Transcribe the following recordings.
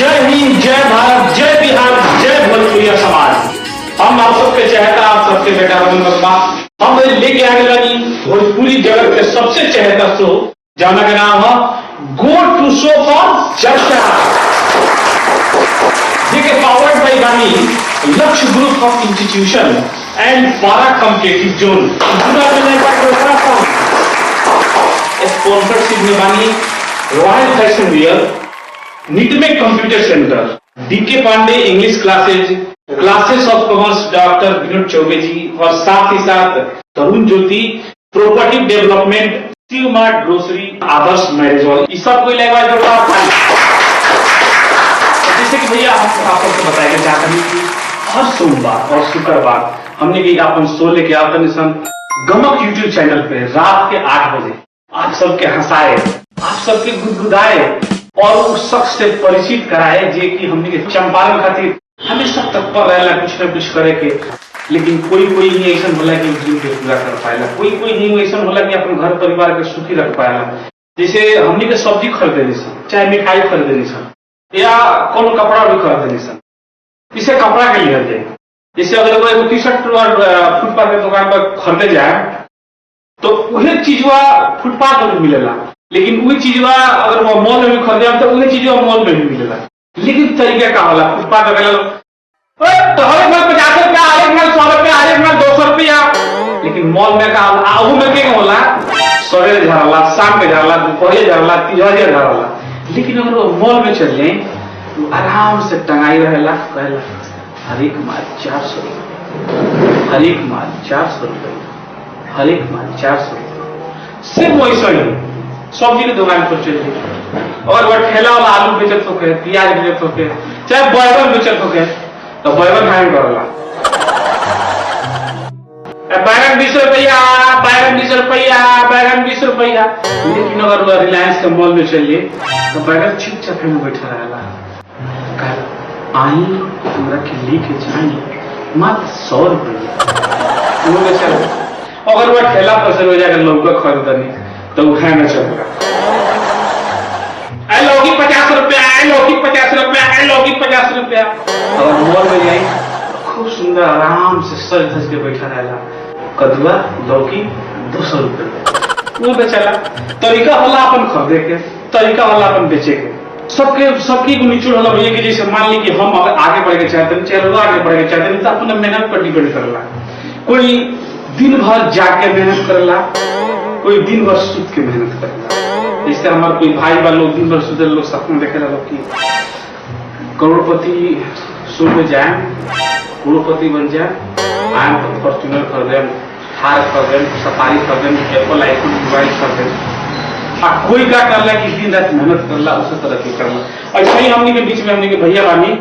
जय हिंद, जय भारत, जय बिहार, जय भोजपुरी समाज। हम आप सबके चहेता, आप सबके बेटा रमन वर्मा हम लेके आने लगी भोजपुरी जगत के सबसे चहेता शो, जाना का नाम है गो टू शो फॉर चर्चा। देखिए पावर्ड बाई गानी Lakshya group of institution and पारा कॉम्पिटिटिव जोन स्पॉन्सरशिप में बानी रॉयल फैशन वियर, निटमे computer centre, DK Pandey English classes of commerce doctor Vinod Chaubey ji, और साथ ही साथ Tarun Jyoti property development, Shiv mart grocery, Adarsh marriage hall, ये सब कोई लगवा जो जैसे कि भैया हम आपको बताएंगे चाहते हैं कि हर सोमवार और शुक्रवार हमने भी अपन शो लेके आते हैं गमक यूट्यूब चैनल पे रात के 8 बजे। आप सबके हंसाए, आप सबके गुदगुदाए और उस शख्स से परिचित कराए जे कि हमने के चंपारण खातिर हमेशा तत्पर रहला कुछ न कुछ करे के, लेकिन कोई ही ऐसा होला कि ड्रीम के पूरा कर पाएला, कोई ही ऐसा होला कि अपन घर परिवार के सुखी रख पाएला। जैसे हमने के सब्जी खरीदे नहीं सन, चाहे मिठाई खरीदे नहीं सन, या कौन कपड़ा भी खरीदे नहीं सन, इसे कपड़ा के लिए जाए। जैसे अगर वो टी शर्ट फुटपाथ के दुकान पर खरीदे जाए तो वही चीजवा फुटपाथ पर मिलेला, लेकिन वही चीजवा अगर वो मॉल में भी खरीदे तो वही चीजवा मॉल में भी मिलेला। लेकिन तरीका का होला फुटपाथ पर तो हर एक 50 रुपया, हर एक 100 रुपया, हर एक 200 रुपया, लेकिन मॉल में का आहू में क्या होला सवेरे झाला, शाम के झाला, दोपहर झाला, तीसरे झाला। लेकिन अगर वो मॉल में चल जाए तो आराम से टंगाई रहेला, कहला हर एक माल 400 रुपये, हर एक माल 400 रुपये, हर एक माल 400 रुपये। सिर्फ वैसा ही सब्जी की दुकान पर चल जाए और वह ठेला वाला आलू बेचत होके, प्याज बेचत होके, चाहे बैगन बेचत होके, तो बैगन खाए करला बैगन 20 रुपया, बैगन 20 रुपया, बैगन 20 रुपया। लेकिन अगर वह रिलायंस के मॉल में चलिए तो बैगन चुपचाप में बैठा रहेला, आई हमरा के लेके जाए मात्र 100 रुपये। अगर वह ठेला पर से हो जाकर लौका खरीदनी तो उठाए न चलेगा, लौकी 50 रुपया, लौकी 50 रुपया, लौकी 50 रुपया। अगर मॉल में जाए खूब सुंदर आराम से सज धज के बैठा रहेला, कदुआ लौकी 200 रुपये वो बेचला। तरीका होला अपन खरीदे के, तरीका होला अपन बेचे के, सबकी निचोड़ होला भैया कि जैसे मान ली कि हम अगर आगे बढ़ के चाहते हैं, चाहे आगे बढ़ के चाहते हैं तो अपने मेहनत पर डिपेंड करला। कोई दिन भर जाके मेहनत करला, कोई दिन भर सूत के मेहनत करला। जैसे हमारे कोई भाई बा लोग दिन भर सूते लोग सपना देखे लोग की करोड़पति शो में जाए, करोड़पति बन जाए, आम तो फॉर्च्यूनर खरीदे, हार खरीदे, सफारी खरीदे, एप्पल आईफोन मोबाइल खरीदे। कोई क्या करला कि दिन रात मेहनत करला, उसी तरह की करला। ऐसा ही हमने के बीच में हमने के भैया बानी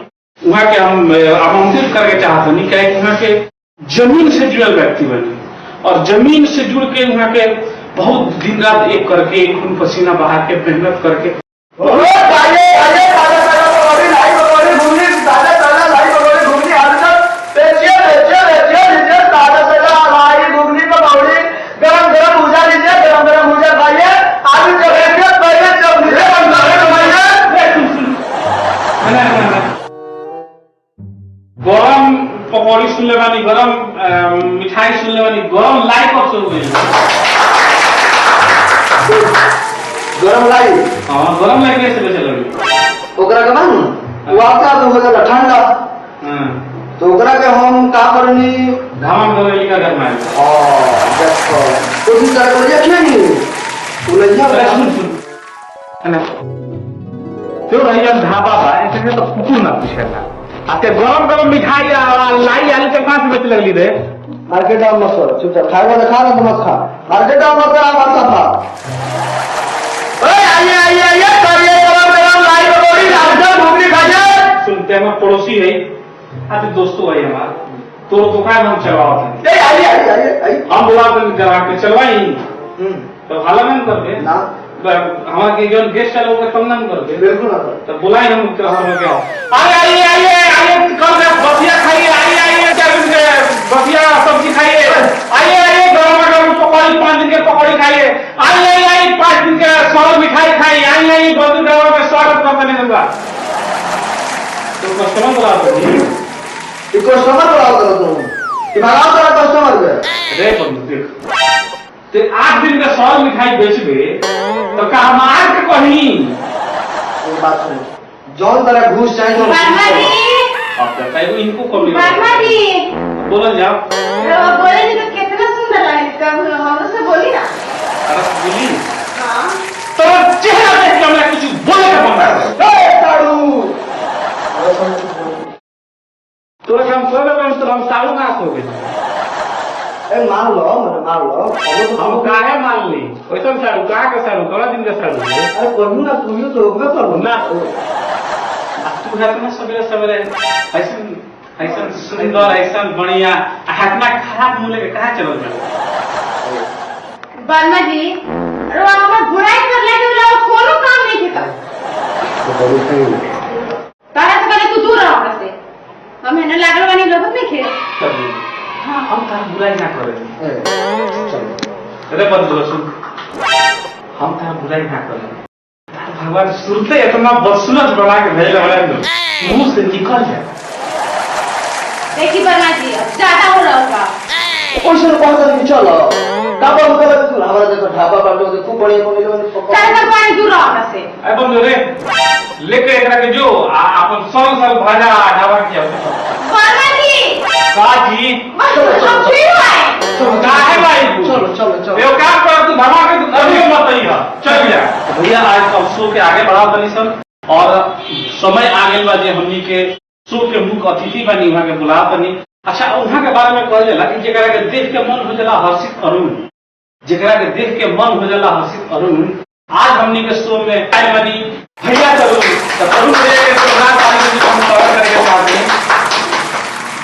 वहाँ के हम आमंत्रित करके चाहते नहीं क्या वहाँ के जमीन से जुड़ल व्यक्ति बने, और जमीन से जुड़ के वहाँ के बहुत दिन रात एक करके खून पसीना बहा के मेहनत करके गरम पकौड़ी सुन ले वाली, गरम मिठाई सुन ले वाली, गरम लाई कब से हुई? गरम लाई? हाँ गरम लाई कैसे बेचे लगी? ओकरा के मानू वो आपका तो हो जाला ठंडा। हां तो ओकरा के हम का करनी घाम में लिखा करना है। देखो कोशिश कर देखिए नी उलझा सुन है ना तो भैया ढाबा बा ऐसे तो कुकुर ना पूछेला आते गरम मिठाई लाई आलू के कहां से बेच लगली रे? मार्केट में मत चुपचाप खाएगा तो खा ना तो मत खा, मार्केट में मत आ सफा। ओए आइए करिए गरम लाई पकौड़ी राजन घुगनी खाइए। सुनते हैं पड़ोसी है आज दोस्तों है हमारा, तो दुकान हम चलवाते हैं। आइए हम बुला कर जरा के चलवाई तो हाला नहीं करते ना हमारे जो गेस्ट है लोग कम नाम करते बिल्कुल ना तो बुलाए हम क्या आइए कल बसिया खाइए, आइए बसिया सब्जी खाइए, आइए गरम पकौड़ी 5 दिन के पकौड़ी खाइए, आइए 5 दिन के 100 मिठाई खाइए, आइए बंधु में स्वागत करने दूंगा। तो कस्टमर बुला दो जी। ये कस्टमर बुलाओ करो तुम, ये भगाओ करो कस्टमर के। रे बंधु देख, ते 8 दिन का 100 मिठाई बेचबे तो का मार के कहीं एक बात सुनो, जौन तरह घूस चाहिए तो वर्मा जी, अब तक कई इनको कमी वर्मा जी, बोलन जाओ। बोले नहीं तो कितना सुंदर लगे, कब हम से बोली ना। अरे बोली हाँ। तो चेहरा देख के मैं कुछ बोले का मन रहा है। ए ताड़ू, तो हम सोए में तो हम सालू ना हो गए। ए मान लो, मैंने मान लो, हम काहे मान ली? वैसा सालू का सालू थोड़ा दिन का सालू है। अरे करूँ ना, तू ही तो होगा करूँ ना तू है ना सवेरे सवेरे ऐसा ऐसा सुंदर ऐसा बढ़िया हाथना खराब मुंह लेके कहाँ चल रहे? वर्मा जी, अरे हमार बुराई कर ले के लोग कोनो काम नहीं किया। तारा से पहले तू दूर रहो हमरा से। हम है ना लागल वाली लोग नहीं खे। हाँ हम तारा बुराई ना करें। अरे बंधु सुन, हम तारा बुराई ना करें। भगवान सुनते इतना बदसूरत बना के भेज रहे मुंह से निकल जाए। देखिए वर्मा जी, अब ज्यादा हो रहा होगा। पैसे कौन सा नहीं चलो, ढाबा में करो तू, हमारा देखो ढाबा बांटो तो खूब बढ़िया को मिलो नहीं तारा से पहले दूर रहो हमरा से। अरे बंधु रे लेके एकरा के जो अपन साल भाजा ढाबा किया वर्मा जी, काजी हम फिर आए। काहे भाई चलो चलो चलो। यो काम कर तू धमा के तू कभी मत आइहा चल जा। भैया आज अब शो के आगे बढ़ा बनी सन और समय आ गेल बा जे हमनी के शो के मुख्य अतिथि बनी वहां के बुला बनी। अच्छा वहां के बारे में कहल जाला कि जेकरा के देख के मन हो जाला हर्षित अरुण, जेकरा के देख के मन हो जाला हर्षित अरुण। आज हमनी के शो में आए बनी भैया तरुण, तो तरुण भैया के प्रोग्राम आने की हम कवर करके साथ में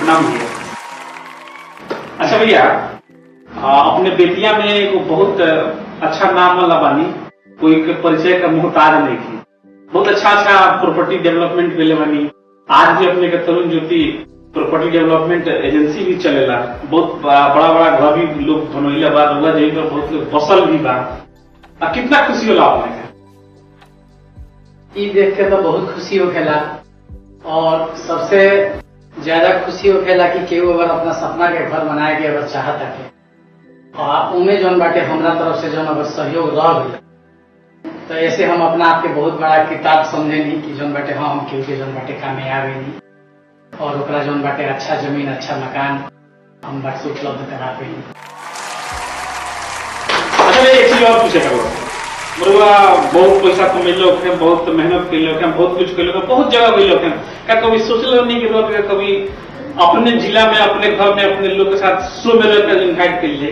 नाम दिया। अच्छा भैया अपने बेटिया में एक बहुत अच्छा नाम वाला बानी, कोई के परिचय का मोहताज नहीं की, बहुत अच्छा प्रॉपर्टी डेवलपमेंट के लिए बानी। आज भी अपने के तरुण ज्योति प्रॉपर्टी डेवलपमेंट एजेंसी भी चलेला, बहुत बड़ा घर भी लोग बनोइला बा, रउआ जही पर बहुत लोग बसल भी बा। कितना खुशी होला अपने के? ई देख के तो बहुत खुशी होखेला और सबसे ज्यादा खुशी होखेला कि केहू अगर अपना सपना के घर बनाए के अगर चाहता है और उमे जौन बाटे हमरा तरफ से जौन अगर सहयोग रह गई तो ऐसे हम अपना आप के बहुत बड़ा किताब समझेनी कि जौन बाटे हाँ हम केहू के जौन बाटे कामयाब नहीं और ओकरा जौन बाटे अच्छा जमीन अच्छा मकान हम बाटे से उपलब्ध करा पे। अच्छा मैं एक चीज और पूछे करो, मुरुआ बहुत पैसा कमेलो के, बहुत मेहनत कैलो के, बहुत कुछ कैलो के, बहुत जगह गइलो के, क्या कभी सोचलो नहीं कि रोक के कभी अपने जिला में अपने घर में अपने लोग के साथ शो में रहकर इनवाइट कर लिए?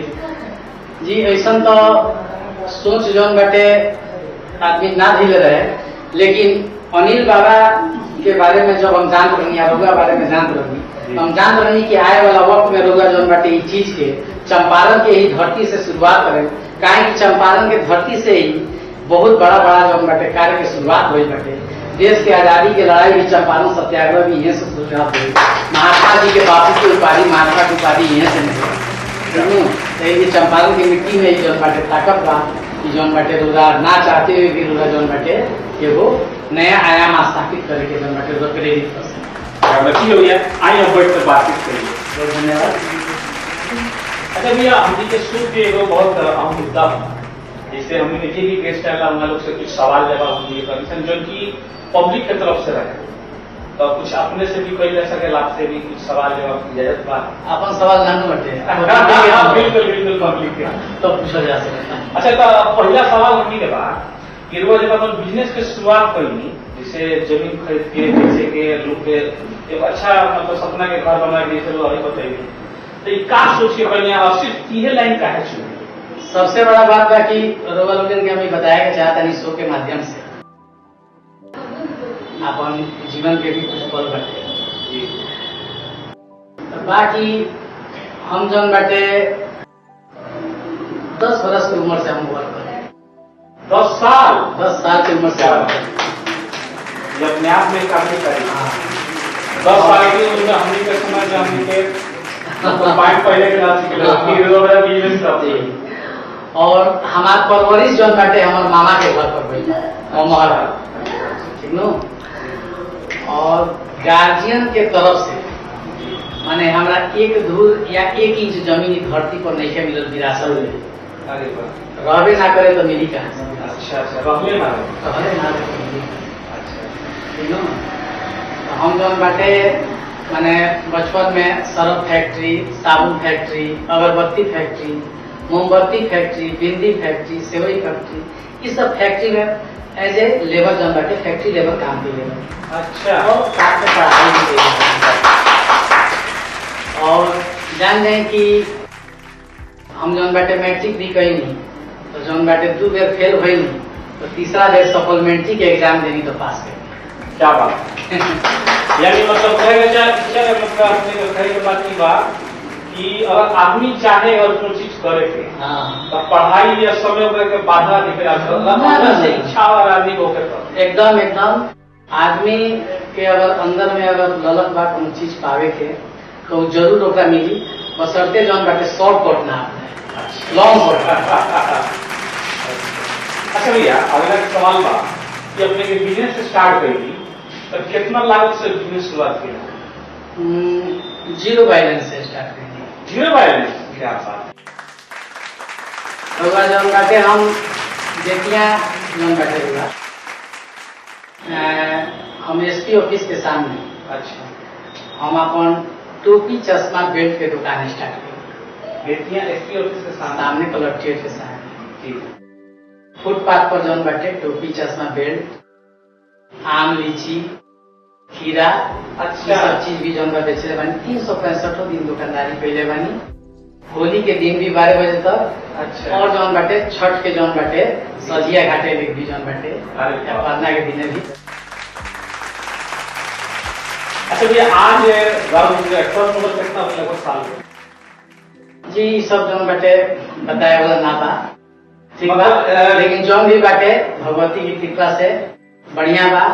जी ऐसा तो सोच जौन बाटे आदमी ना ढील रहे, लेकिन अनिल बाबा के बारे में जब हम जान रही रोगा बारे में जान रही, हम जान रही कि आए वाला वक्त में रोगा जौन बाटे इस चीज के चंपारण के ही धरती से शुरुआत करें, काहे कि चंपारण के धरती से ही बहुत बड़ा बड़ा जौन बाटे कार्य की शुरुआत हुई बाटे। देश के आजादी की लड़ाई भी चंपारण सत्याग्रह भी यहीं से शुरुआत हुई। महात्मा जी के बापू की उपाधि महात्मा की उपाधि यहीं से मिली। तो चंपारण की मिट्टी में ही जौन बाटे ताकत बा कि जौन बाटे रोगा ना चाहते हुए भी रोगा जौन बाटे एगो नया आयाम स्थापित करे के जौन बाटे रोगा प्रेरित कर सकते। बच्ची हो गया आई अब बैठ कर बातचीत करिए। बहुत धन्यवाद। अच्छा भैया हमने के शो के एगो बहुत अहम मुद्दा बा, जैसे हमने के भी गेस्ट आला हम लोग से कुछ सवाल जवाब हम ये कमीशन जो कि पब्लिक के तरफ से रहे, तो कुछ अपने से भी कोई ले सके, आपसे भी कुछ सवाल जवाब की इजाजत बा? अपन सवाल जानू बटे बिल्कुल बिल्कुल पब्लिक के तो पूछा जा सकता है। अच्छा तो पहला सवाल हमने के बा कि रोज जब अपन बिजनेस के शुरुआत करी, जैसे जमीन खरीद के बेचे के लोग के एक अच्छा मतलब सपना के घर बना के जैसे अभी बताइए, तो ये का सोच के पहले और सिर्फ यह लाइन का है चुनी? सबसे बड़ा बात है कि रोगा लोगन के हमें बताया के चाहता नहीं शो के माध्यम से अपन जीवन के भी कुछ पल बटे। बाकी हम जौन बाटे 10 बरस की उम्र से हम वर्क कर रहे हैं। 10 साल 10 साल की उम्र से वर्क कर रहे हैं। ये अपने आप में काफी करें। 10 साल की उम्र में हमने के समय जो हमने के पॉइंट पहले के राशि के बिजनेस करते हैं और हमार परवरिश जौन बाटे हमार मामा के घर पर हुई और महर ठीक नो। और गार्जियन के तरफ से माने हमरा एक धूर या 1 इंच जमीन ई धरती पर नहीं मिलल विरासत में। अरे वाह, रहबे ना करे तो मिली कहाँ से? अच्छा अच्छा, रहले ना रहे। रहबे ना करे तो मिली। अच्छा, ठीक है ना? तो हम जौन बाटे माने बचपन में सरफ फैक्ट्री, साबुन फैक्ट्री, अगरबत्ती फैक्ट्री, मोमबत्ती फैक्ट्री, बिंदी फैक्ट्री, सेवई फैक्ट्री, ये सब फैक्ट्री में एज ए लेबर जौन बाटे फैक्ट्री लेबर काम के लिए अच्छा, और साथ में पढ़ाई भी की। और जान जाए कि हम जौन बाटे मैट्रिक भी कही नहीं तो जौन बाटे 2 बेर फेल हुई नहीं तो तीसरा बेर सप्लीमेंट्री के एग्जाम देनी तो पास कर। क्या बात यानी मतलब कहेगा मतलब अपने कहे के बात की बात कि अगर आदमी चाहे और कोई चीज करे के हाँ तो पढ़ाई या समय के बाधा दिखेगा से इच्छा और आदमी को होकर एकदम एकदम आदमी के अगर अंदर में अगर ललक बा कोनो चीज पावे के तो जरूर ओकरा मिली, बशर्ते जौन बाटे शॉर्टकट ना अपनाए, लॉन्ग कट। अच्छा भैया, अगला सवाल बा कि अपने के बिजनेस स्टार्ट करेगी तो कितना लागत से बिजनेस शुरुआत की? 0 बैलेंस से स्टार्ट करेंगे। 0 बैलेंस? क्या बात। होगा जौन बाटे हम बेटियां जौन बाटे होगा हम एसपी ऑफिस के सामने अच्छा, हम अपन टोपी चश्मा बेल्ट के दुकान स्टार्ट करेंगे। बेटियां एसपी ऑफिस के सामने कलेक्ट्रेट के सामने ठीक। फुटपाथ पर जौन बाटे टोपी चश्मा बेल्ट, आम लीची खीरा अच्छा, ये सब चीज भी जौन बा बेचे बानी। 365 दिन दुकानदारी कैले बानी। होली के दिन भी 12 बजे तक। अच्छा, और जौन बाटे छठ के जौन बाटे सजिया घाटे में भी जौन बाटे अरे वाह। पन्ना के दिन भी। अच्छा भैया, आज ट्रस्ट नंबर कितना लगभग साल में? जी ये सब जौन बाटे बताया वाला ना बा, ठीक बा, मतलब, लेकिन जौन भी बाटे भगवती की कृपा से बढ़िया बा।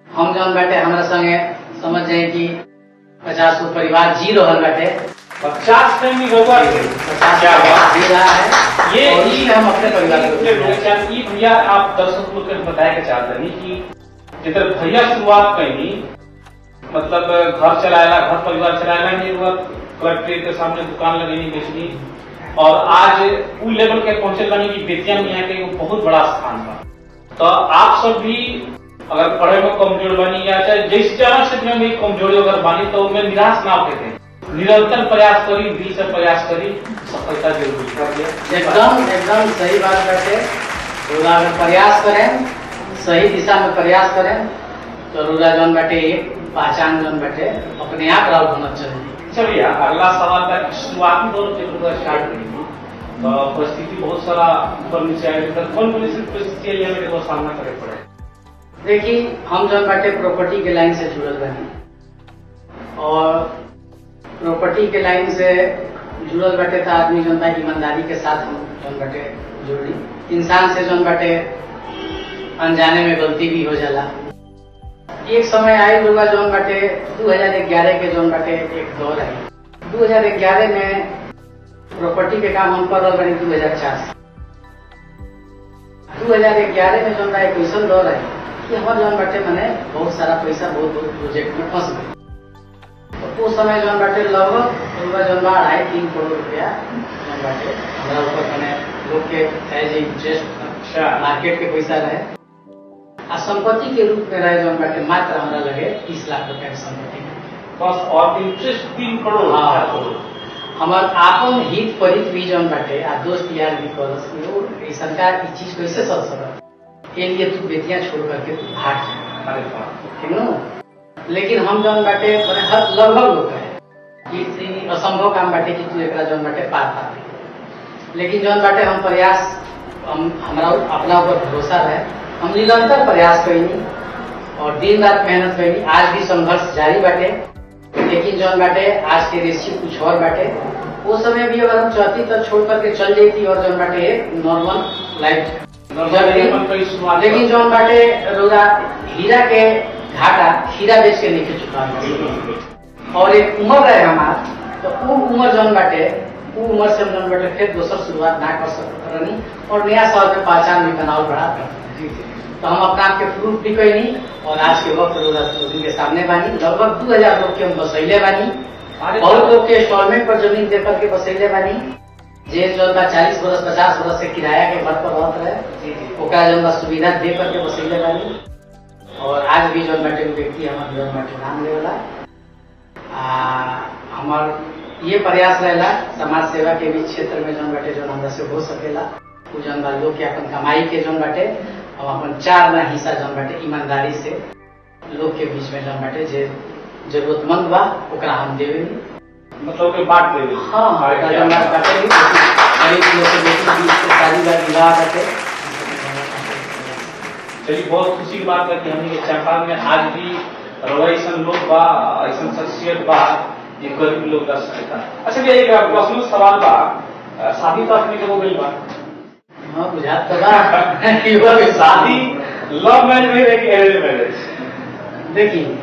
हम जौन बाटे हमरा संगे समझ जाए कि 50 गो परिवार जी रहल बाटे। 50 फैमिली होगा। 50 क्या बात जी रहा है ये और इसमें हम अपने परिवार को ये भैया आप दर्शक लोग को बताया के चाहते हैं कि जिधर भैया शुरुआत कही मतलब घर चलाएला, घर परिवार चलाएला नहीं हुआ, कलेक्ट्रेट के सामने दुकान लगनी बेचनी और आज उस लेवल के पहुंचे बनी कि बेतिया में यहाँ के बहुत बड़ा स्थान था। तो आप सब भी अगर पढ़े में कमजोर बनी या चाहे जिस तरह से भी हम कमजोरी अगर बनी तो मैं निराश ना होते थे, निरंतर प्रयास करी, दिल से प्रयास करी, सफलता जरूर कर। एकदम सही बात बाटे। रोजा अगर प्रयास करें, सही दिशा में प्रयास करें तो रोजा जौन बाटे एक पहचान जौन बाटे अपने आप राउट होना चाहिए। अच्छा भैया, अगला सवाल था कि शुरुआती दौर जब स्टार्ट करेंगे तो परिस्थिति बहुत सारा ऊपर नीचे आएगी, कौन परिस्थिति है वो सामना करे पड़े? देखिए हम जौन बाटे प्रॉपर्टी के लाइन से जुड़ल बानी और प्रॉपर्टी के लाइन से जुड़ल बाटे तो आदमी जौन बा ईमानदारी के साथ हम जौन बाटे जुड़ी। इंसान से जौन बाटे अनजाने में गलती भी हो जाला। एक समय आई होगा जौन बाटे 2011 के जौन बाटे एक दौर आई। 2011 में प्रॉपर्टी के काम हम कर रहे बानी 2004 से। 2011 में जौन बा एक ऐसा दौर आई कि हमारे जौन बाटे मैंने बहुत सारा पैसा बहुत प्रोजेक्ट में फंस गए। तो उस समय जौन बाटे लगभग जौन बा 2.5-3 करोड़ रुपया जौन बाटे हमारा ऊपर मैंने लोग के एज इंटरेस्ट मार्केट के पैसा रहे आ संपत्ति के रूप में रहे जौन बाटे मात्र हमारा लगे 30 लाख रुपया की संपत्ति बस और इंटरेस्ट 3 करोड़। हाँ, हमार आपन हित परित भी जौन बाटे आ दोस्त यार भी कलस सरकार की चीज कैसे चल सकता के लिए तू बेटियां छोड़ करके तू भाग जा। अरे वाह, ठीक न। लेकिन हम जौन बाटे हर लगभग लोग है कि असंभव काम बाटे कि तू एक जौन बाटे पार पाते। लेकिन जौन बाटे हम प्रयास हमारा अपना ऊपर भरोसा रहे, हम निरंतर प्रयास करेंगे और दिन रात मेहनत करेंगे। आज भी संघर्ष जारी बाटे, लेकिन जौन बाटे आज के रेशियो कुछ और बाटे। वो समय भी अगर हम चाहती तो छोड़ करके चल जाती और जौन बाटे एक नॉर्मल लाइफ। लेकिन जौन बाटे रोजा हीरा के घाटा हीरा बेच के नहीं चुका और एक उम्र रहे हमार तो वो उम्र जौन बाटे वो उम्र से हम जौन बाटे फिर दोसर शुरुआत ना कर सकते रहनी और नया साल में पहचान भी बनावल बढ़ा करते। तो हम अपना आप के प्रूफ भी कोई नहीं और आज के वक्त लोग के सामने बानी लगभग 2000 लोग के हम बसैले बानी, बहुत लोग के इंस्टॉलमेंट पर जमीन दे करके बसैले बानी, जे जो 40 वर्ष 50 वर्ष से किराया के घर पर रहत रहे ओकरा जो सुविधा दे करके बसैले बानी। और आज भी जो बाटे व्यक्ति हमारे जो बाटे नाम लेवला हमार ये प्रयास रहेला समाज सेवा के भी क्षेत्र में जो बाटे जो हमरा से हो सकेला वो जौन बा लोग के अपन कमाई के जौन बाटे हम अपन 4 ना हिस्सा जौन बाटे ईमानदारी से लोग के बीच में जौन बाटे जे जरूरतमंद बा ओकरा हम देवे, मतलब के बांट देवे। हाँ जौन बात बाटे गरीब लोग के बीच में शादी विवाह बाटे। चलिए बहुत खुशी की बात है कि हमने के चंपारण में आज भी ऐसा लोग बा ऐसा शख्सियत बा ये गरीब लोग का सहायता। अच्छा ये एक प्रश्न सवाल बा, शादी तो अपने के हो गई बा? हाँ बुझात तो बा शादी लव मैरिज में है कि अरेंज मैरिज? देखिए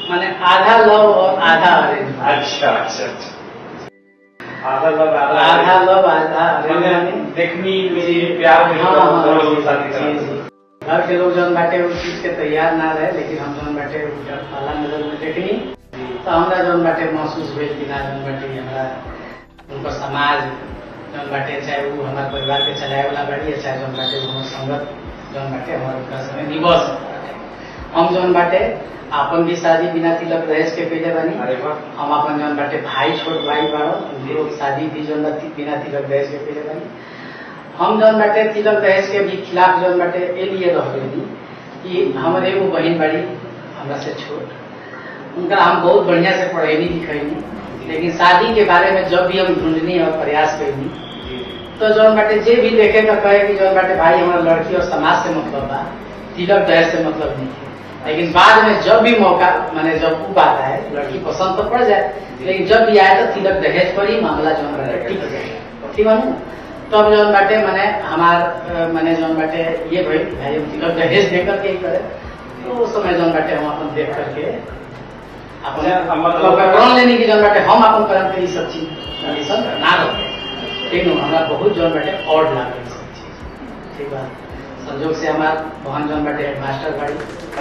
माने आधा लव और आधा अरेंज। अच्छा अच्छा अच्छा, आधा लव आधा लव आधा अरेंज देखनी मेरी प्यार में शादी करा। घर के लोग जौन बाटे उस चीज के तैयार ना रहे लेकिन हम जौन बाटे पहला नजर में देखनी तो हमरा जौन बाटे महसूस भेल कि ना जौन बाटे हमरा उनका समाज जौन बाटे चाहे वो हमारे परिवार के चलाए वाला बाड़ी चाहे जौन बाटे वो संगत जौन बाटे हमारे उनका समय निबस हम जौन बाटे अपन भी शादी बिना तिलक दहेज के पहले बनी, हम अपन जौन बाटे भाई छोट भाई बाड़ो उनको शादी भी जौन बिना तिलक दहेज के पहले बनी। हम जौन बाटे तिलक दहेज के भी खिलाफ जौन बाटे ए लिए रही कि हमारे एगो बहन बड़ी हमरा से छोट, उनका हम बहुत बढ़िया से पढ़ैनी लिखैनी लेकिन शादी के बारे में जब भी हम ढूंढनी और प्रयास करनी तो जौन बाटे जे भी देखे तो कहे कि जौन बाटे भाई हमारा लड़की और समाज से मतलब बा, तिलक दहेज से मतलब नहीं है। लेकिन बाद में जब भी मौका माने जब वो बात आए लड़की पसंद तो पड़ जाए लेकिन जब भी आए तो तिलक दहेज पर ही मामला जौन बाटे ठीक है ठीक बनू तब जौन बाटे मैंने हमार मैंने जौन बाटे ये भाई भाई हम तिलक दहेज दे करके ही करे तो उस समय जौन बाटे हम अपन देख करके अपन लेने की जौन बाटे हम अपन करम के सब चीज ना रखे ठीक है। हमारा बहुत जौन बाटे और लागे सब चीज ठीक बात संजोग से हमारा बहन जौन बाटे हेडमास्टर बाड़ी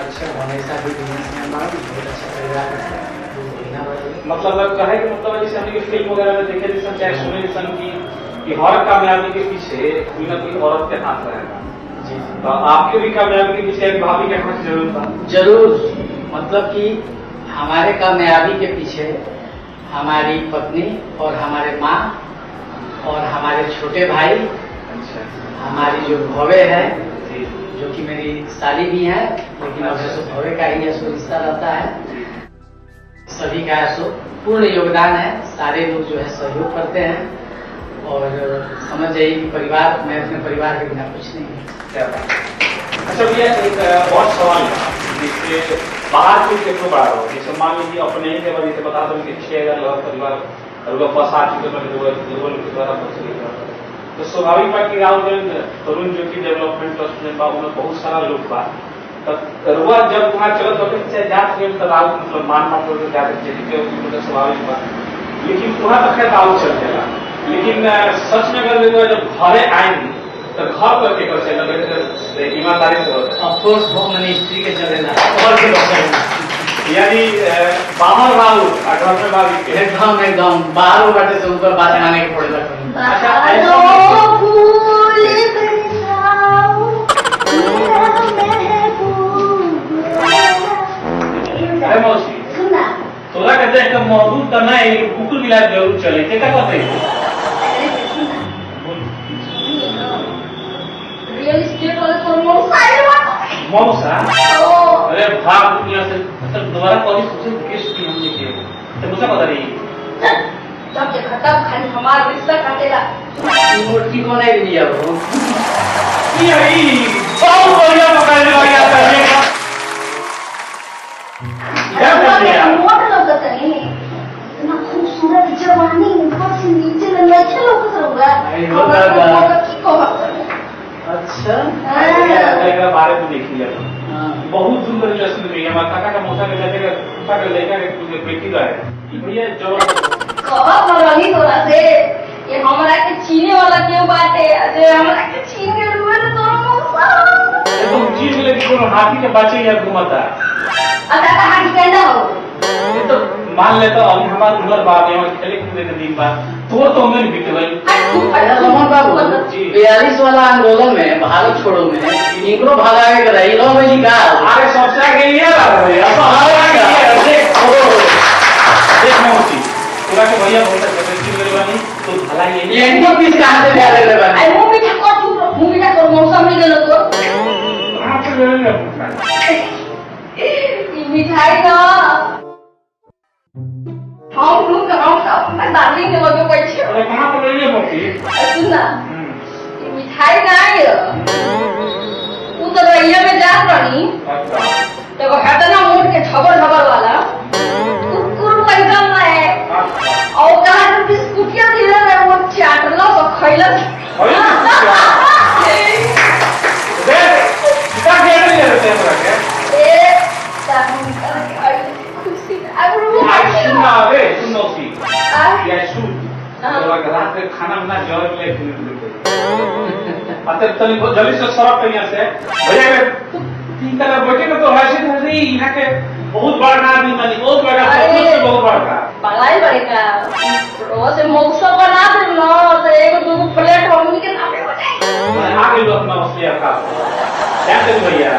अच्छा हमेशा भी बिजनेस में हमारा बहुत अच्छा परिवार मतलब कहे कि मतलब जैसे हमने फिल्म वगैरह में देखे जैसे चाहे सुने जैसे कि हर कामयाबी के पीछे कोई ना कोई औरत के हाथ रहेगा जी, तो आपके भी कामयाबी के पीछे एक भाभी के हाथ जरूर था? जरूर, मतलब कि हमारे कामयाबी के पीछे हमारी पत्नी और हमारे माँ और हमारे छोटे भाई, अच्छा, हमारी जो भवे है जो कि मेरी साली भी है लेकिन अब ऐसो भवे का ही ऐसो रिश्ता रहता है, सभी का ऐसो पूर्ण योगदान है। सारे लोग जो है सहयोग करते हैं और समझ जाइए कि परिवार मैं अपने परिवार के बिना कुछ नहीं है। क्या बात है। अच्छा भैया एक और सवाल है जिससे बाहर कोई कितना बड़ा हो जैसे मान लीजिए अपने ही जगह जैसे बता दो कि 6000 परिवार और बस आ चुके के द्वारा तो स्वाभाविक बात की गाँव में तरुण ज्योति डेवलपमेंट ट्रस्ट में उनमें बहुत सारा लोग बा रुआ जब वहाँ चलत होते जात के तलाव मतलब मान जाते स्वाभाविक बात लेकिन वहाँ तक दाव चल जाएगा लेकिन सच में अगर जब घरे आएंगे तो घर पर के कर चले ईमानदारी से ऑफकोर्स होम मिनिस्ट्री के चलेगा यानी बाहर बाबू घर में बाबू एकदम बाहर बाटे से ऊपर बात माने के पड़ेगा। अरे मौसी तोरा कहते हैं मौजूद करना है कुकुर मिला जरूर चले क्या कहते हैं रियल एस्टेट वाला तो मौसा अरे भाग दुनिया से मतलब दोबारा कॉलेज सोचे केस की हमने किए तो मुझे पता नहीं जब ये खत्म खाली हमारा रिश्ता काटेगा नोट की कौन है लिया वो यही बहुत बढ़िया पकड़ने वाली आता है क्या कर दिया मोटा लगता है इतना खूबसूरत जवानी ऊपर से नीचे लंबा लोग करूंगा हमारा की को अच्छा का बारे में देख लिया बहुत सुंदर रिलेशन हुई हमारे काका का मौसा के लड़के का बेटी का है भैया जो कहब रही तोरा से कि हमरा के चीने वाला क्यों बाटे जे हमरा के छीन के रुए तो तोरा मौसा तुम चीज ले कि कोनो हाथी के बच्चे यहाँ घुमाता आता कहां की कहना हो ये तो मान ले तो अभी हमार उम्र बाप है और खेले कूदे के दिन बाद तो उम्र बीत गई। रमन बाबू 42 वाला आंदोलन में भारत छोड़ो में इनको भगावे के रही लो भाई का अरे सबसे आगे ये बात है अब हमारा देख मौसी पूरा के भैया बहुत अच्छा चीज मेरे बानी तो भला ये इनको किस कहां से ले ले बानी आई मुंह मीठा कर चुप रहो मुंह मीठा कर मौसा मिल गेलो तो कहां से ले ले ई मिठाई ना हम लोग का अपना डार्लिंग के लगे बैठे अरे कहां से ले ले मौसी सुन ना ई मिठाई ना है तू तो रैया में जा रही तो हटना मोड़ के झबर वाला कुकुर पैसा ना है और कहा तो बिस्कुटिया दिले रे वो चाटला तो खइला देख क्या खेल रहे हैं हमरा के ए ताहम कर खुशी अगरू सुना रे सुन मौसी या सुन तो रात में खाना बना जोर ले पता तनी बहुत जल्दी से सरक कहीं से भैया के तीन तरह बैठे के तो ऐसे थे यहाँ के बहुत बड़ा आदमी मानी बहुत बड़ा से बहुत बड़ा पढ़ाई बड़ेगा रोज से मौसा बना दे ना तो एक दो प्लेट हमनी के नामे हो जाए आगे लोग ना उसलिए का क्या कर भैया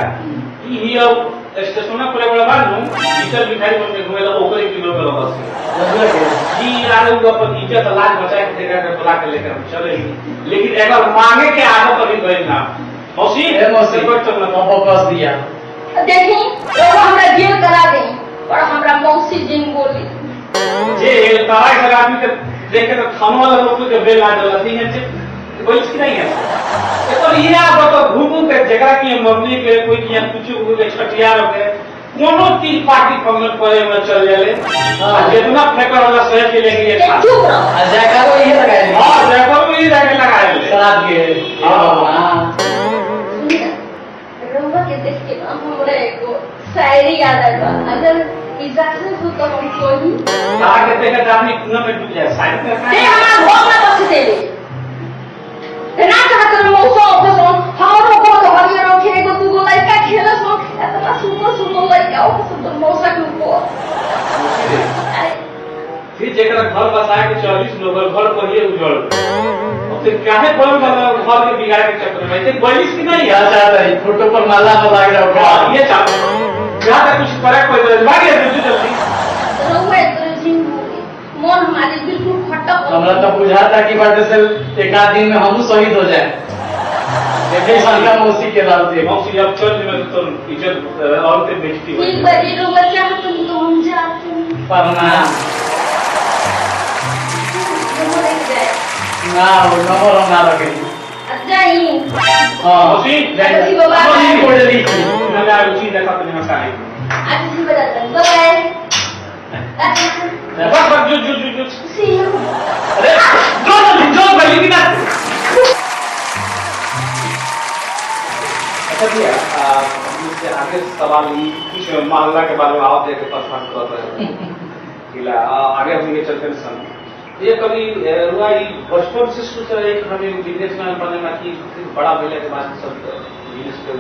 ये अब स्टेशन पर बड़ा बानू टीचर मिठाई बन के घुमेला ओकरे किलो पे लगा से जी यार वो अपन टीचर तो लाज बचा के देगा के बुला के लेकर चले लेकिन एक बार मांगे के आदत अभी गई ना मौसी कोई तो ना वापस दिया देखी तो हमरा जेल करा दे और हमरा मौसी जिन बोली जे तराई से आदमी के देखे तो खाने वाला लोग के बेल आ जाला ठीक है कोई चीज नहीं है तो ये आप तो घूम के जगह की मम्मी के कोई की कुछ के छटिया रखे कोनो तीन पार्टी फंक्शन करे में चल जाले जितना फेकर वाला सही के लेके ये खा चुप रहो जयकारो ये लगाए हां देखो भी जाके लगाए ले शराब के हां रोवा के देख के हमरे को शायरी याद आया अगर इजाजत हो तो हम कोई आगे देखा तो अपनी कुआं में डूब जाए साइड में ते हमारा घर में बस दे दे ना चाहते मौसा ऑफिस हमारो को तो हरियर रखे एगो दू गो लड़का खेलस हो इतना सुंदर लड़का ऑफिस तो मौसा के ऊपर फिर जेकरा घर बसाए के 40 लोग घर करिए उजड़ अब तो काहे बोल घर के बिगाड़ के चक्कर में ते बलिस की नहीं क्या चाहता है फोटो पर माला लगा रहा हां ये चाह क्या था कुछ फर्क कोई तो भागे जल्दी रोवे तो जिंदगी मन हमारी बिल्कुल खट्टा हमरा तो बुझाता कि बात से एक आध दिन में हम शहीद हो जाए देखिए संख्या मौसी के नाम से मौसी अब चल में तो इज्जत और ते बेइज्जती हो एक बार ये रोवा चाहते तो हम जाते हैं प्रणाम ना वो नंबर हम ना रखे जाई हां मौसी जय बाबा मौसी को जल्दी ना रुचि देखा तो नहीं मसाले आज जी बता दो बाय बस जो सी यू अरे जो भाई की ना अच्छा भैया मुझसे आगे सवाल ये कुछ मामला के बारे में आप देख के पसंद कर रहे हैं किला आगे हम ये चलते हैं सन ये कभी हुआ ये बचपन से सोच रहे कि हमें बिजनेसमैन बनने में कि बड़ा मिले के बाद सब बिजनेस पे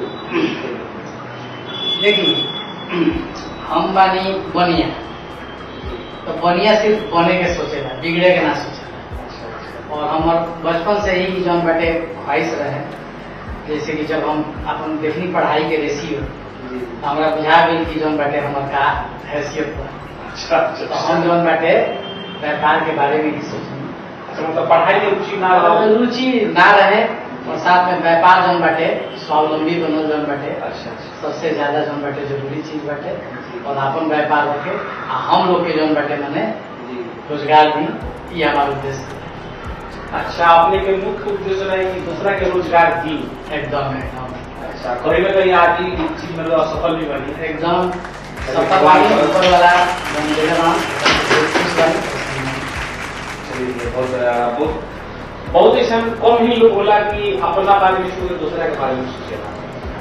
देखिए हम बानी बनिया तो बनिया सिर्फ बने के सोचेला बिगड़े के ना सोचेला और हमार बचपन से ही जौन बाटे ख्वाहिश रहे जैसे कि जब हम अपन देखनी पढ़ाई के रेशियो हमरा बुझा गई कि जौन बाटे हमार का हैसियत बा तो हम जौन बाटे व्यापार के बारे में ही सोचें मतलब पढ़ाई में रुचि ना रहे और साथ में व्यापार जौन बाटे स्वावलंबी बनल जौन बाटे सबसे ज्यादा जौन बाटे जरूरी चीज बाटे और अपन व्यापार रखे हम लोग के जौन बाटे माने रोजगार दी ये हमारा उद्देश्य अच्छा आपने के मुख्य उद्देश्य रहे कि दूसरा के रोजगार दी एकदम अच्छा कहीं ना कहीं आज ये चीज मतलब असफल भी बनी एकदम सफल वाली ऊपर वाला बहुत ऐसा कम ही लोग बोला कि अपना बारे में सोचे दूसरा के बारे में सोचेगा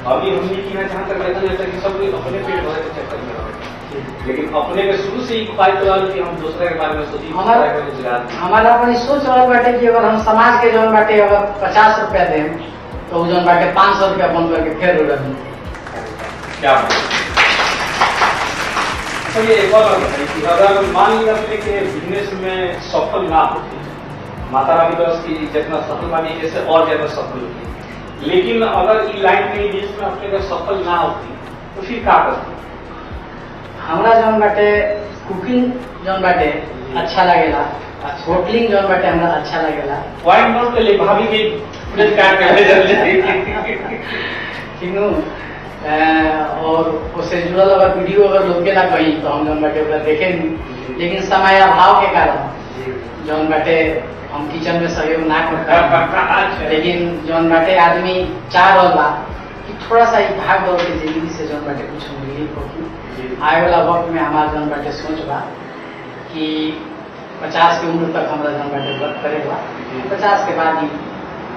अभी हमने की ना जहाँ तक रहता जैसा कि सब लोग अपने पेट भरे के चक्कर में रहे, लेकिन अपने में शुरू से ही उपाय करा कि हम दूसरे के बारे में सोची हमारा अपनी सोच और बाटे कि अगर हम समाज के जौन बाटे अगर 50 रुपया दें तो वो जौन बाटे 500 रुपया बंद करके फिर उड़न क्या तो ये एक और बात है कि अगर मान लिया कि बिजनेस में सफल ना होती, माता रानी बस की जितना सफल मानी जैसे और ज्यादा सफल होती, लेकिन अगर ये लाइन में बीच में अपने अगर सफल ना होती तो फिर क्या करती? हमारा जौन बाटे कुकिंग जौन बाटे अच्छा लगेला, होटलिंग जौन बाटे हमरा अच्छा लगेला। वाइन नोट ले भाभी के पूरे काट के जल्दी ठीक नो और उससे जुड़ल अगर वीडियो अगर लोगे ना कहीं तो हम जौन बाटे ओकरा देखे नहीं, लेकिन समय अभाव के कारण जौन बाटे हम किचन में सहयोग ना कर पाए, लेकिन जौन बाटे आदमी चाह रहल बा कि थोड़ा सा ही भाग दौड़ के जिंदगी से जौन बाटे कुछ रिलीफ होगी। आए वाला वक्त में हमारा जौन बाटे सोच बा कि 50 की उम्र तक हमारा जौन बाटे वर्क करेगा, 50 के बाद ही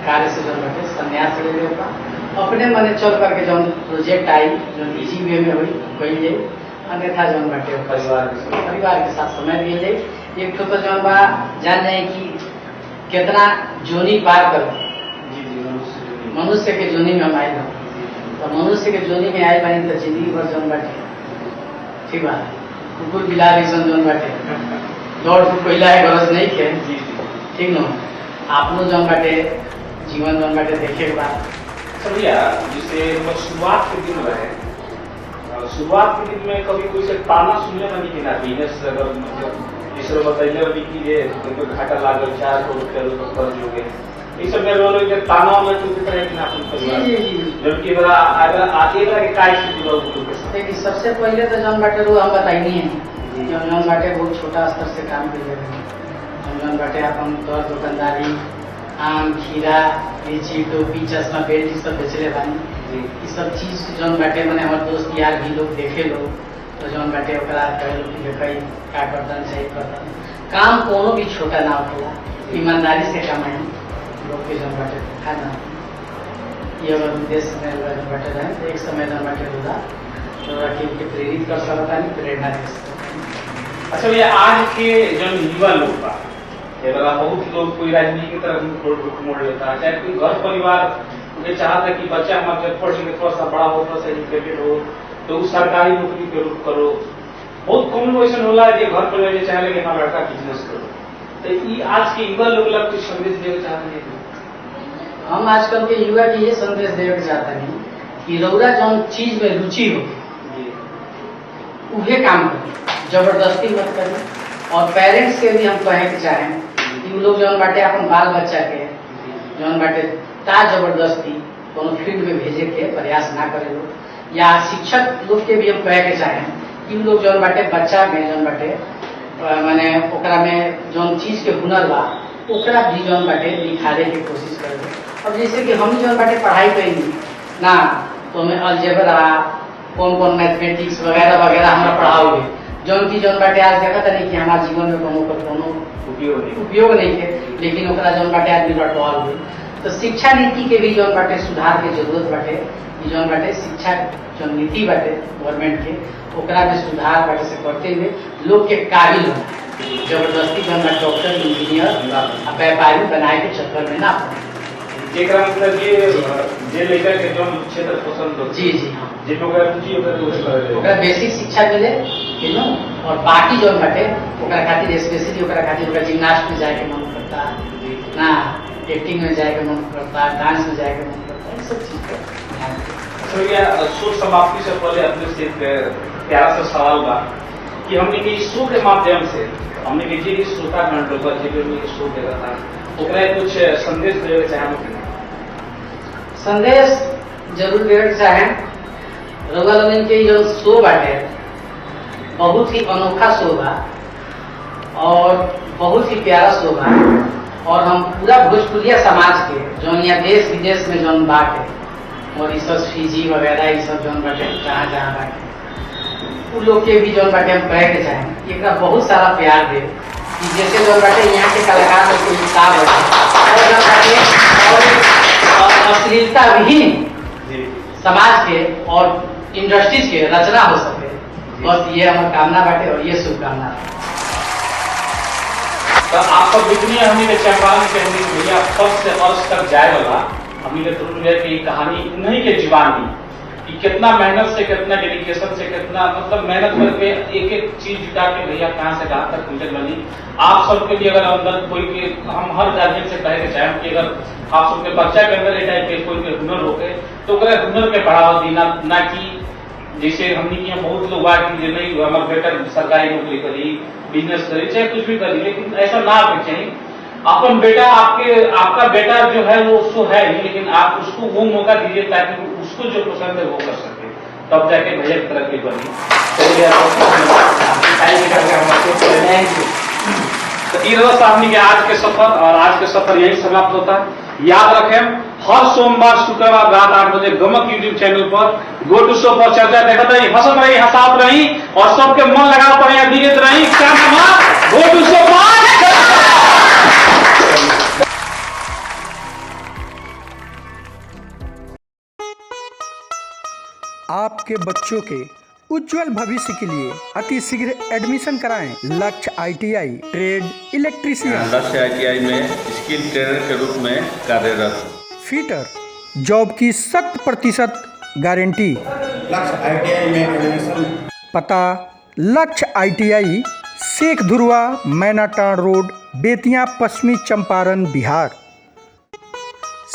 कार्य से जौन बाटे संन्यास ले लेगा, अपने मने चल करके जौन प्रोजेक्ट आई जो इजी वे में हुई कही जाए, अन्यथा जौन बाटे परिवार के साथ समय दिए जाए। एक तो जौन बा जान जाए कि कितना जोनी पार कर मनुष्य के जोनी में हम आए, तो मनुष्य के जोनी में आए बानी तो जिंदगी भर जौन बाटे ठीक बा कुकुर बिलार ऐसा जौन बाटे दौड़ के कोयला है गरज नहीं के ठीक न आपनो जौन बाटे जीवन जौन बाटे देखे के बाद भैया जिसे शुरुआत के दिन रहे, शुरुआत के दिन में कभी कोई से ताना सुनने में नहीं ना बिजनेस अगर मतलब इस बताइए अभी कि ये घाटा लागल 4 करोड़ रुपया कर्ज हो गए, इस सब में लोग के ताना में तो तरह की ना अपन परिवार जबकि बड़ा आगे के काय से जुड़ा हुआ के साथ। देखिए सबसे पहले तो जौन बाटे रो हम बताई नहीं है जौन बाटे बहुत छोटा स्तर से काम कर रहे हैं, जौन बाटे अपन तौर दुकानदारी आम खीरा लीची टोपी चश्मा बेल्ट ये सब बेचले बानी, ये सब चीज जौन बाटे मैंने हमारे दोस्त यार भी लोग देखे लोग तो जौन बाटे ओकरा कहे लोग देखई का करतन सही करतन काम कोनो भी छोटा ना होखेला, ईमानदारी से कमाई लोग के जौन बाटे खाना ये अगर उद्देश्य में जौन बाटे रहे तो एक समय जौन बाटे होगा तो प्रेरित कर सकता नहीं प्रेरणा दे सकता। अच्छा भैया आज के जो युवा लोग बा बहुत लोग कोई राजनीति की तरफ मोड़ लेता है, चाहे कोई घर परिवार ये चाहता है कि बच्चा हमारा जब पढ़ लिखे थोड़ा सा बड़ा हो थोड़ा सा एजुकेटेड हो तो उस सरकारी नौकरी के रूप करो, बहुत कम वैसे होला है घर परिवार ये चाहे कि हमारा लड़का बिजनेस करो, तो ये आज के युवा लोग कुछ संदेश देना चाहते हैं? हम आजकल के युवा की ये संदेश देना चाहते हैं कि रौरा जौन चीज में रुचि हो उहे काम करें, जबरदस्ती मत करें। और पेरेंट्स के भी हम कहे के चाहें कि लोग जौन बाटे अपन बाल बच्चा के जौन बाटे ता जबरदस्ती कोनो फील्ड में भेजे के प्रयास ना करे लोग, या शिक्षक लोग के भी हम कहे के चाहें कि लोग जौन बाटे बच्चा में जौन बाटे माने ओकरा में जौन चीज के हुनर बा ओकरा भी जौन बाटे निखारे की कोशिश करे। अब जैसे कि हम जौन बाटे पढ़ाई करेंगे ना तो हमें अलजेब्रा कौन कौन मैथमेटिक्स वगैरह वगैरह हमारा पढ़ाओगे जौन की जौन बाटे आज देखा नहीं कि हमारे जीवन में कोनो उपयोग नहीं है, लेकिन ओकरा जौन बाटे आदमी रटवाल हुई। तो शिक्षा नीति के भी जौन बाटे सुधार के जरूरत बाटे, जौन बाटे शिक्षा जो नीति बाटे गवर्नमेंट के ओकरा में सुधार बाटे से करते हुए लोग के काबिल हो, जबरदस्ती जौन बाटे डॉक्टर इंजीनियर व्यापारी बनाए के चक्कर में ना पड़े। मतलब ये लेकर के जो क्षेत्र पसंद हो जी जी हाँ जिन लोग रुचि ओकरा बेसिक शिक्षा मिले और बाकी जौन बाटे ओकरा खातिर स्पेशली ओकरा खातिर ओकरा जिम्नास्ट में जाए के मन करता ना, एक्टिंग में जाए के मन करता, डांस में जाए के मन करता, ये सब चीज तो भैया शो समाप्ति से पहले अपने से एक प्यारा सा सवाल बा कि हमने के शो के माध्यम से हमने के जी श्रोता गण लोग जो शो दे रहा था ओकरा कुछ संदेश देना चाहे? संदेश जरूर देना चाहे। रउआ लोगन के जो शो बाटे बहुत ही अनोखा शो बा और बहुत ही प्यारा शो बा, और हम पूरा भोजपुरिया समाज के जो यहाँ देश विदेश में जौन बाटे मॉरिशस फिजी वगैरह ये सब जौन बाटे जहाँ जहाँ बाटे उन लोग के भी जौन बाटे हम कहे के चाहें एक बहुत सारा प्यार दे कि जैसे जौन बाटे यहाँ के कलाकार लोग को हिसाब और अश्लीलता भी समाज के और इंडस्ट्रीज के रचना हो सके, बस ये हमार कामना बाटे और ये शुभकामना। तो आप सब जितनी हमने के चंपारण के हमने भैया फर्स्ट से अर्श तक जाए वाला हमने के तरुण भैया की कहानी उन्हीं के जीवन दी कि कितना मेहनत से, कितना डेडिकेशन से, कितना मतलब मेहनत करके एक एक चीज जुटा के भैया कहाँ से कहाँ तक पहुंचल बनी। आप सबके भी अगर अंदर कोई के, हम हर गार्जियन से कहे के चाहें कि अगर आप सबके बच्चा के अंदर ये टाइप के कोई के हुनर होके तो हुनर के बढ़ावा देना, ना कि जैसे हमने यहाँ बहुत लोग बात की नहीं हमारा बेटा सरकारी नौकरी करी, बिजनेस करी, चाहे कुछ भी करी, लेकिन ऐसा ना होना चाहिए। अपन बेटा आपका बेटा जो है वो उसको है ही, लेकिन आप उसको वो मौका दीजिए ताकि उसको जो पसंद है वो कर सके, तब जाके भैया की तरक्की बनी। तो ये सामने के आज के सफर, और आज के सफर यही समाप्त होता है। याद रखें, हर सोमवार शुक्रवार रात 8 बजे गमक यूट्यूब चैनल पर गो टू शो पर चर्चा देखत रही, हंसत रही, हंसात रही और सबके मन लगा पड़े दिखत रही। क्या नाम गो टू शो पर। आपके बच्चों के उज्जवल भविष्य के लिए अति शीघ्र एडमिशन कराएं। लक्ष्य ITI ट्रेड इलेक्ट्रीशियन। लक्ष्य ITI में स्किल ट्रेनर के रूप में कार्यरत। फीटर जॉब की 100% गारंटी। लक्ष्य ITI में एडमिशन। पता लक्ष्य ITI शेख धुरवा मैनाटान रोड बेतिया पश्चिमी चंपारण बिहार।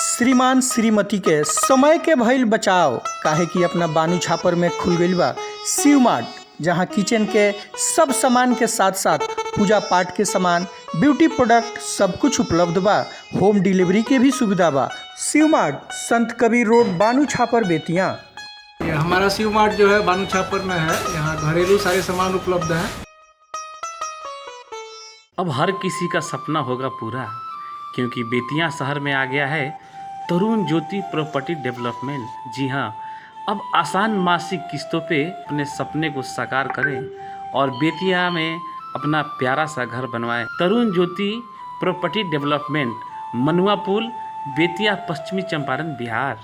श्रीमान श्रीमती के समय के भइल बचाव काहे कि अपना बानू छापर में खुल गइल बा शिव मार्ट, जहां किचन के सब सामान के साथ साथ पूजा पाठ के सामान, ब्यूटी प्रोडक्ट सब कुछ उपलब्ध बा। होम डिलीवरी के भी सुविधा बा। शिव मार्ट, संत कबीर रोड, बानू छापर, बेतिया। ये हमारा शिव मार्ट जो है बानू छापर में है। यहाँ घरेलू सारे सामान उपलब्ध हैं। अब हर किसी का सपना होगा पूरा, क्योंकि बेतिया शहर में आ गया है तरुण ज्योति प्रॉपर्टी डेवलपमेंट। जी हाँ, अब आसान मासिक किस्तों पे अपने सपने को साकार करें और बेतिया में अपना प्यारा सा घर बनवाएं। तरुण ज्योति प्रॉपर्टी डेवलपमेंट, मनुआ पुल, बेतिया, पश्चिमी चंपारण, बिहार।